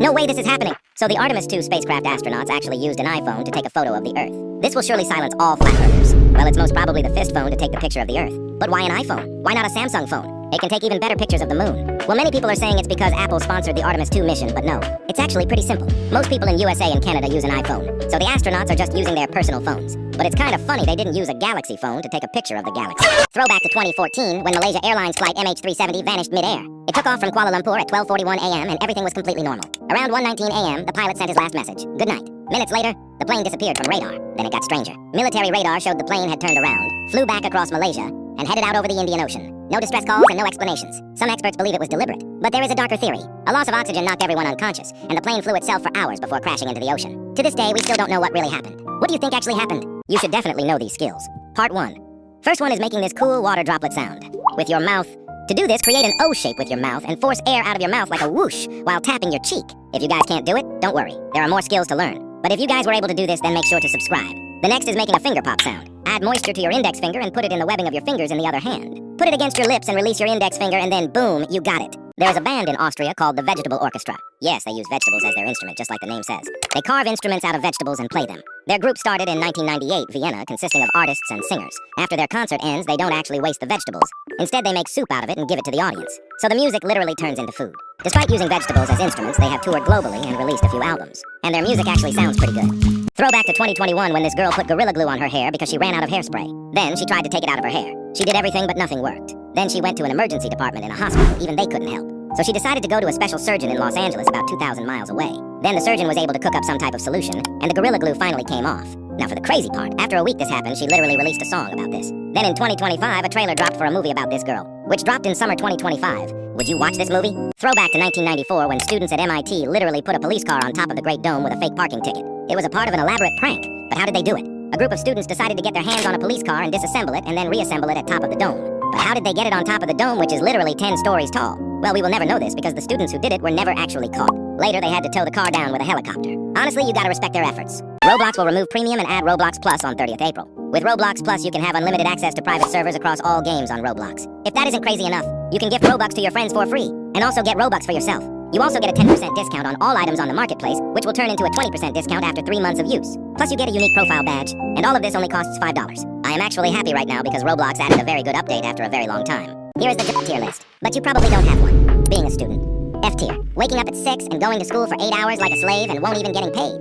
No way this is happening! So the Artemis II spacecraft astronauts actually used an iPhone to take a photo of the Earth. This will surely silence all flat earthers. Well, it's most probably the fist phone to take the picture of the Earth. But why an iPhone? Why not a Samsung phone? It can take even better pictures of the moon. Well, many people are saying it's because Apple sponsored the Artemis II mission, but no. It's actually pretty simple. Most people in USA and Canada use an iPhone, so the astronauts are just using their personal phones. But it's kind of funny they didn't use a Galaxy phone to take a picture of the galaxy. Throwback to 2014, when Malaysia Airlines flight MH370 vanished mid-air. It took off from Kuala Lumpur at 12:41 a.m. and everything was completely normal. Around 1:19 a.m., the pilot sent his last message. Good night. Minutes later, the plane disappeared from radar. Then it got stranger. Military radar showed the plane had turned around, flew back across Malaysia, and headed out over the Indian Ocean. No distress calls and no explanations. Some experts believe it was deliberate. But there is a darker theory. A loss of oxygen knocked everyone unconscious, and the plane flew itself for hours before crashing into the ocean. To this day, we still don't know what really happened. What do you think actually happened? You should definitely know these skills. Part 1. First one is making this cool water droplet sound. With your mouth. To do this, create an O shape with your mouth and force air out of your mouth like a whoosh while tapping your cheek. If you guys can't do it, don't worry. There are more skills to learn. But if you guys were able to do this, then make sure to subscribe. The next is making a finger pop sound. Add moisture to your index finger and put it in the webbing of your fingers in the other hand. Put it against your lips and release your index finger and then boom, you got it. There is a band in Austria called the Vegetable Orchestra. Yes, they use vegetables as their instrument, just like the name says. They carve instruments out of vegetables and play them. Their group started in 1998, Vienna, consisting of artists and singers. After their concert ends, they don't actually waste the vegetables. Instead, they make soup out of it and give it to the audience. So the music literally turns into food. Despite using vegetables as instruments, they have toured globally and released a few albums. And their music actually sounds pretty good. Throwback to 2021 when this girl put Gorilla Glue on her hair because she ran out of hairspray. Then she tried to take it out of her hair. She did everything but nothing worked. Then she went to an emergency department in a hospital. Even they couldn't help. So she decided to go to a special surgeon in Los Angeles about 2,000 miles away. Then the surgeon was able to cook up some type of solution, and the Gorilla Glue finally came off. Now for the crazy part, after a week this happened, she literally released a song about this. Then in 2025, a trailer dropped for a movie about this girl, which dropped in summer 2025. Would you watch this movie? Throwback to 1994 when students at MIT literally put a police car on top of the Great Dome with a fake parking ticket. It was a part of an elaborate prank, but how did they do it? A group of students decided to get their hands on a police car and disassemble it and then reassemble it at top of the dome. But how did they get it on top of the dome, which is literally 10 stories tall? Well, we will never know this because the students who did it were never actually caught. Later, they had to tow the car down with a helicopter. Honestly, you gotta respect their efforts. Roblox will remove premium and add Roblox Plus on 30th April. With Roblox Plus, you can have unlimited access to private servers across all games on Roblox. If that isn't crazy enough, you can gift Robux to your friends for free, and also get Robux for yourself. You also get a 10% discount on all items on the marketplace, which will turn into a 20% discount after 3 months of use. Plus, you get a unique profile badge, and all of this only costs $5. I am actually happy right now because Roblox added a very good update after a very long time. Here is the tier list, but you probably don't have one. Being a student. F tier. Waking up at 6 and going to school for 8 hours like a slave and won't even getting paid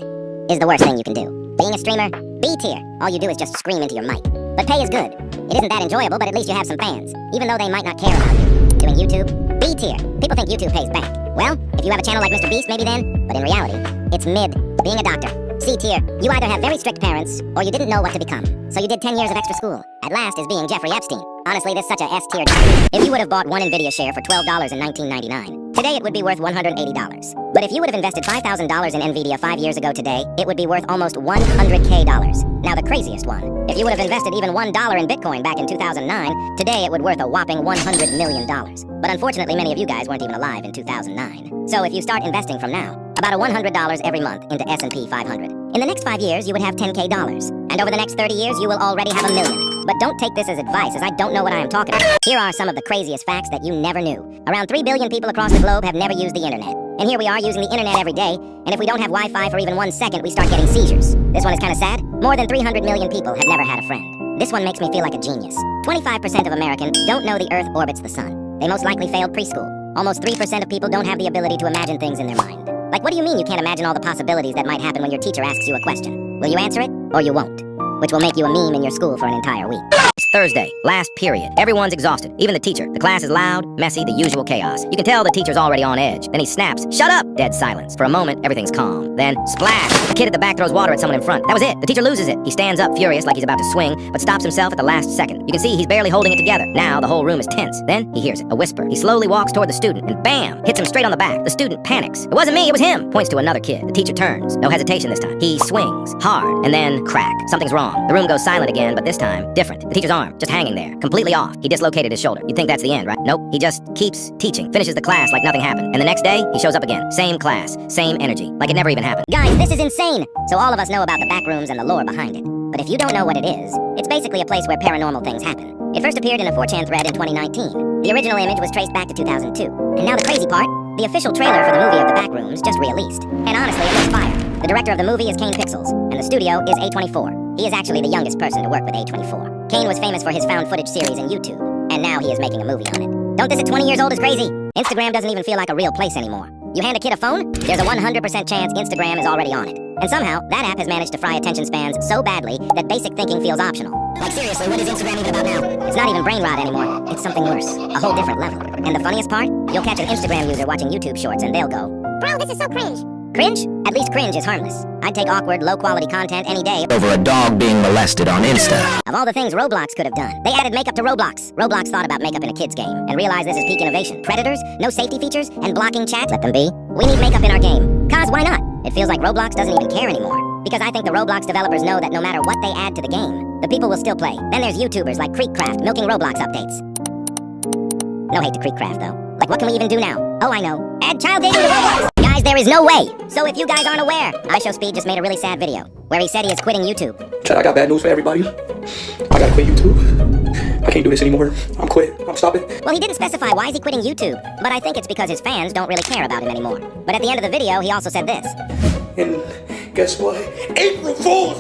is the worst thing you can do. Being a streamer. B tier. All you do is just scream into your mic. But pay is good. It isn't that enjoyable, but at least you have some fans, even though they might not care about you. Doing YouTube. B tier. People think YouTube pays back. Well, if you have a channel like Mr. Beast, maybe then, but in reality, it's mid. Being a doctor. C tier. You either have very strict parents, or you didn't know what to become. So you did 10 years of extra school. At last is being Jeffrey Epstein. Honestly, this is such a S tier job. If you would have bought one Nvidia share for $12 in 1999, today it would be worth $180. But if you would have invested $5,000 in Nvidia 5 years ago today, it would be worth almost $100K. Now the craziest one. If you would have invested even $1 in Bitcoin back in 2009, today it would worth a whopping $100 million. But unfortunately, many of you guys weren't even alive in 2009. So if you start investing from now, about a $100 every month into S&P 500. In the next 5 years, you would have $10K. And over the next 30 years, you will already have $1 million. But don't take this as advice, as I don't know what I am talking about. Here are some of the craziest facts that you never knew. Around 3 billion people across the globe have never used the internet. And here we are using the internet every day, and if we don't have Wi-Fi for even 1 second, we start getting seizures. This one is kind of sad. More than 300 million people have never had a friend. This one makes me feel like a genius. 25% of Americans don't know the Earth orbits the sun. They most likely failed preschool. Almost 3% of people don't have the ability to imagine things in their mind. Like, what do you mean you can't imagine all the possibilities that might happen when your teacher asks you a question? Will you answer it, or you won't? Which will make you a meme in your school for an entire week. It's Thursday, last period. Everyone's exhausted, even the teacher. The class is loud, messy, the usual chaos. You can tell the teacher's already on edge. Then he snaps, "Shut up!" Dead silence. For a moment, everything's calm. Then, splash! The kid at the back throws water at someone in front. That was it. The teacher loses it. He stands up, furious, like he's about to swing, but stops himself at the last second. You can see he's barely holding it together. Now, the whole room is tense. Then, he hears it, a whisper. He slowly walks toward the student, and bam! Hits him straight on the back. The student panics. "It wasn't me, it was him!" Points to another kid. The teacher turns. No hesitation this time. He swings, hard, and then, crack. Something's wrong. The room goes silent again, but this time, different. The teacher's arm, just hanging there, completely off. He dislocated his shoulder. You'd think that's the end, right? Nope. He just keeps teaching, finishes the class like nothing happened. And the next day, he shows up again. Same class, same energy, like it never even happened. Guys, this is insane! So all of us know about the backrooms and the lore behind it. But if you don't know what it is, it's basically a place where paranormal things happen. It first appeared in a 4chan thread in 2019. The original image was traced back to 2002. And now the crazy part, The official trailer for the movie of the Backrooms just released, and honestly, it looks fire. The director of the movie is Kane Pixels, and the studio is A24. He is actually the youngest person to work with A24. Kane was famous for his found footage series in YouTube, and now he is making a movie on it. Don't this at 20 years old is crazy? Instagram doesn't even feel like a real place anymore. You hand a kid a phone, there's a 100% chance Instagram is already on it. And somehow, that app has managed to fry attention spans so badly that basic thinking feels optional. Like seriously, what is Instagram even about now? It's not even brain rot anymore. It's something worse. A whole different level. And the funniest part? You'll catch an Instagram user watching YouTube shorts and they'll go, "Bro, this is so cringe." Cringe? At least cringe is harmless. I'd take awkward, low-quality content any day over a dog being molested on Insta. Of all the things Roblox could have done, they added makeup to Roblox. Roblox thought about makeup in a kid's game and realized this is peak innovation. Predators, no safety features, and blocking chat. Let them be. We need makeup in our game. Cause why not? It feels like Roblox doesn't even care anymore. Because I think the Roblox developers know that no matter what they add to the game, the people will still play. Then there's YouTubers like Creekcraft milking Roblox updates. No hate to Creekcraft though. Like what can we even do now? Oh, I know. Add child dating to Roblox! Guys, there is no way! So if you guys aren't aware, iShowSpeed just made a really sad video where he said he is quitting YouTube. Chad, I got bad news for everybody. I gotta quit YouTube. I can't do this anymore. I'm quit. I'm stopping. Well, he didn't specify why is he quitting YouTube, but I think it's because his fans don't really care about him anymore. But at the end of the video, he also said this. And guess what? April Fool's!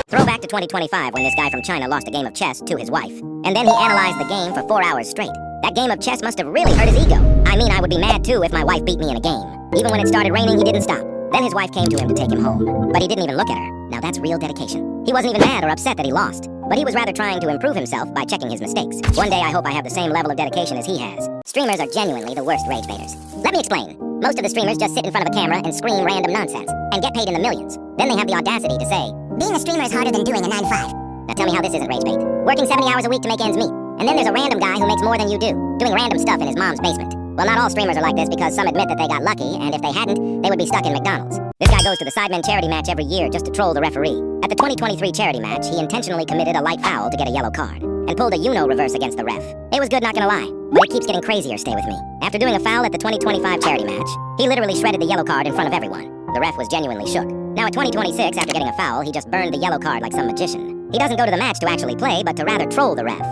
Throwback to 2025 when this guy from China lost a game of chess to his wife. And then he analyzed the game for 4 hours straight. That game of chess must have really hurt his ego. I mean, I would be mad too if my wife beat me in a game. Even when it started raining, he didn't stop. Then his wife came to him to take him home, but he didn't even look at her. Now that's real dedication. He wasn't even mad or upset that he lost, but he was rather trying to improve himself by checking his mistakes. One day I hope I have the same level of dedication as he has. Streamers are genuinely the worst rage baiters. Let me explain. Most of the streamers just sit in front of a camera and scream random nonsense, and get paid in the millions. Then they have the audacity to say, being a streamer is harder than doing a 9-to-5. Now tell me how this isn't rage bait. Working 70 hours a week to make ends meet. And then there's a random guy who makes more than you do, doing random stuff in his mom's basement. Well, not all streamers are like this because some admit that they got lucky, and if they hadn't, they would be stuck in McDonald's. This guy goes to the Sidemen charity match every year just to troll the referee. At the 2023 charity match, he intentionally committed a light foul to get a yellow card, and pulled a reverse against the ref. It was good, not gonna lie, but it keeps getting crazier, stay with me. After doing a foul at the 2025 charity match, he literally shredded the yellow card in front of everyone. The ref was genuinely shook. Now at 2026, after getting a foul, he just burned the yellow card like some magician. He doesn't go to the match to actually play, but to rather troll the ref.